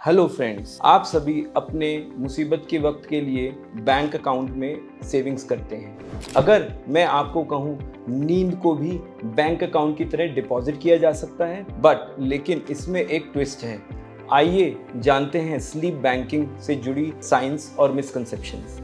Hello friends, आप सभी अपने मुसीबत के वक्त के लिए बैंक अकाउंट में सेविंग्स करते हैं। अगर मैं आपको कहूँ नींद को भी बैंक अकाउंट की तरह डिपॉजिट किया जा सकता है, लेकिन इसमें एक ट्विस्ट है। आइए जानते हैं स्लीप बैंकिंग से जुड़ी साइंस और मिसकंसेप्शंस।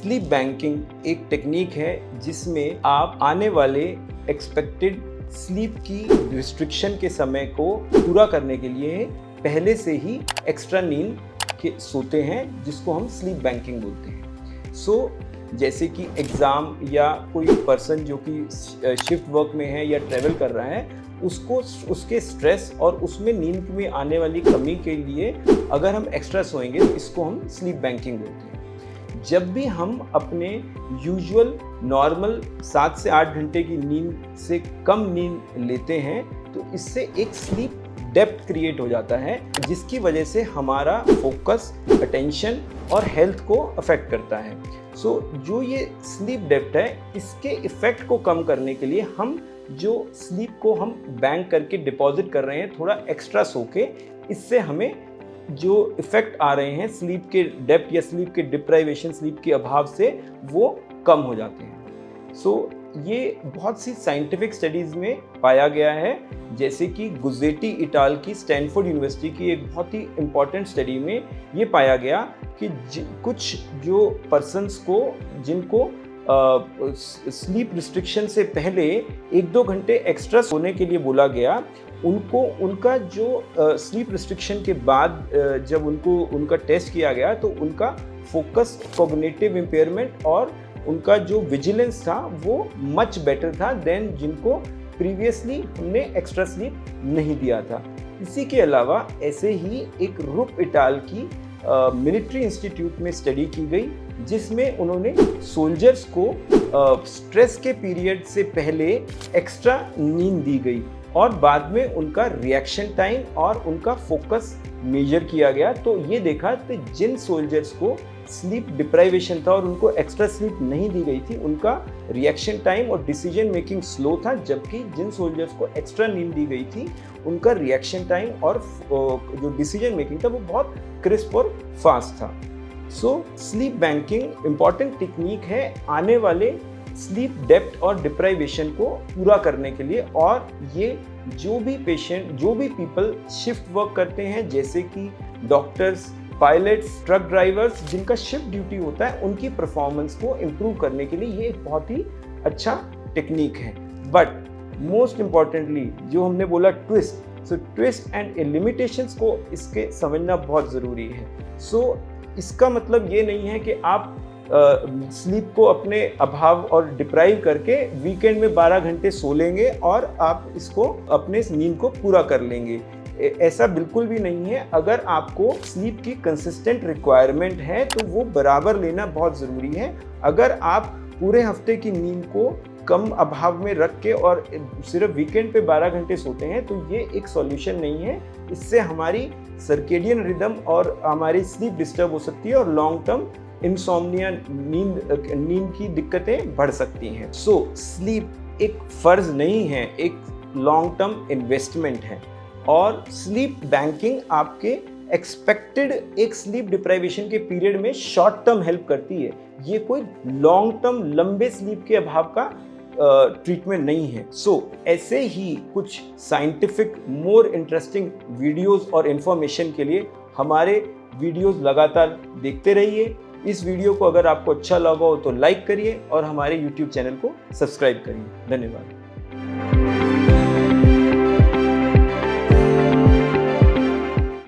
स्लीप बैंकिंग एक टेक्निक है जिसमें आप आने वाले एक्सपेक्टेड स्लीप की रिस्ट्रिक्शन के समय को पूरा करने के लिए पहले से ही एक्स्ट्रा नींद के सोते हैं, जिसको हम स्लीप बैंकिंग बोलते हैं। जैसे कि एग्ज़ाम या कोई पर्सन जो कि शिफ्ट वर्क में है या ट्रैवल कर रहा है, उसको उसके स्ट्रेस और उसमें नींद में आने वाली कमी के लिए अगर हम एक्स्ट्रा सोएंगे तो इसको हम स्लीप बैंकिंग बोलते हैं। जब भी हम अपने यूजुअल नॉर्मल 7 से 8 घंटे की नींद से कम नींद लेते हैं तो इससे एक स्लीप डेप्थ क्रिएट हो जाता है, जिसकी वजह से हमारा फोकस, अटेंशन और हेल्थ को अफेक्ट करता है। जो ये स्लीप डेप्थ है, इसके इफेक्ट को कम करने के लिए हम जो स्लीप को हम बैंक करके डिपॉजिट कर रहे हैं थोड़ा एक्स्ट्रा सो के, इससे हमें जो इफेक्ट आ रहे हैं स्लीप के डेप्थ या स्लीप के डिप्राइवेशन, स्लीप के अभाव से, वो कम हो जाते हैं। ये बहुत सी साइंटिफिक स्टडीज़ में पाया गया है, जैसे कि गुजेटी इटाल की स्टैनफोर्ड यूनिवर्सिटी की एक बहुत ही इम्पॉर्टेंट स्टडी में ये पाया गया कि कुछ जो पर्सन्स को जिनको स्लीप रिस्ट्रिक्शन से पहले 1-2 घंटे एक्स्ट्रा सोने के लिए बोला गया, उनको उनका जो स्लीप रिस्ट्रिक्शन के बाद जब उनका टेस्ट किया गया तो उनका फोकस, कॉग्निटिव इम्पेयरमेंट और उनका जो विजिलेंस था वो मच बेटर था देन जिनको प्रीवियसली हमने एक्स्ट्रा स्लीप नहीं दिया था। इसी के अलावा ऐसे ही एक रूप इटाल की मिलिट्री इंस्टीट्यूट में स्टडी की गई, जिसमें उन्होंने सोल्जर्स को स्ट्रेस के पीरियड से पहले एक्स्ट्रा नींद दी गई और बाद में उनका रिएक्शन टाइम और उनका फोकस मेजर किया गया। तो ये देखा कि जिन सोल्जर्स को स्लीप डिप्राइवेशन था और उनको एक्स्ट्रा स्लीप नहीं दी गई थी, उनका रिएक्शन टाइम और डिसीजन मेकिंग स्लो था, जबकि जिन सोल्जर्स को एक्स्ट्रा नींद दी गई थी उनका रिएक्शन टाइम और जो डिसीजन मेकिंग था वो बहुत क्रिस्प और फास्ट था। स्लीप बैंकिंग इम्पॉर्टेंट टेक्निक है आने वाले स्लीप डेप्थ और डिप्राइवेशन को पूरा करने के लिए। और ये जो भी पीपल शिफ्ट वर्क करते हैं, जैसे कि डॉक्टर्स, पायलट्स, ट्रक ड्राइवर्स, जिनका शिफ्ट ड्यूटी होता है, उनकी परफॉर्मेंस को इम्प्रूव करने के लिए ये एक बहुत ही अच्छा टेक्निक है। बट मोस्ट इम्पॉर्टेंटली जो हमने बोला ट्विस्ट एंड लिमिटेशंस को इसके समझना बहुत ज़रूरी है। इसका मतलब ये नहीं है कि आप स्लीप को अपने अभाव और डिप्राइव करके वीकेंड में 12 घंटे सो लेंगे और आप इसको अपने नींद को पूरा कर लेंगे। ऐसा बिल्कुल भी नहीं है। अगर आपको स्लीप की कंसिस्टेंट रिक्वायरमेंट है तो वो बराबर लेना बहुत ज़रूरी है। अगर आप पूरे हफ्ते की नींद को कम अभाव में रख के और सिर्फ वीकेंड पे 12 घंटे सोते हैं तो ये एक सॉल्यूशन नहीं है। इससे हमारी सर्केडियन रिदम और हमारी स्लीप डिस्टर्ब हो सकती है और लॉन्ग टर्म इंसोम्निया, नींद की दिक्कतें बढ़ सकती हैं। स्लीप एक फर्ज नहीं है, एक लॉन्ग टर्म इन्वेस्टमेंट है। और स्लीप बैंकिंग आपके एक्सपेक्टेड एक स्लीप डिप्राइवेशन के पीरियड में शॉर्ट टर्म हेल्प करती है। ये कोई लॉन्ग टर्म लंबे स्लीप के अभाव का ट्रीटमेंट नहीं है। ऐसे ही कुछ साइंटिफिक मोर इंटरेस्टिंग वीडियोस और इन्फॉर्मेशन के लिए हमारे वीडियोस लगातार देखते रहिए। इस वीडियो को अगर आपको अच्छा लगा हो तो लाइक करिए और हमारे YouTube चैनल को सब्सक्राइब करिए। धन्यवाद।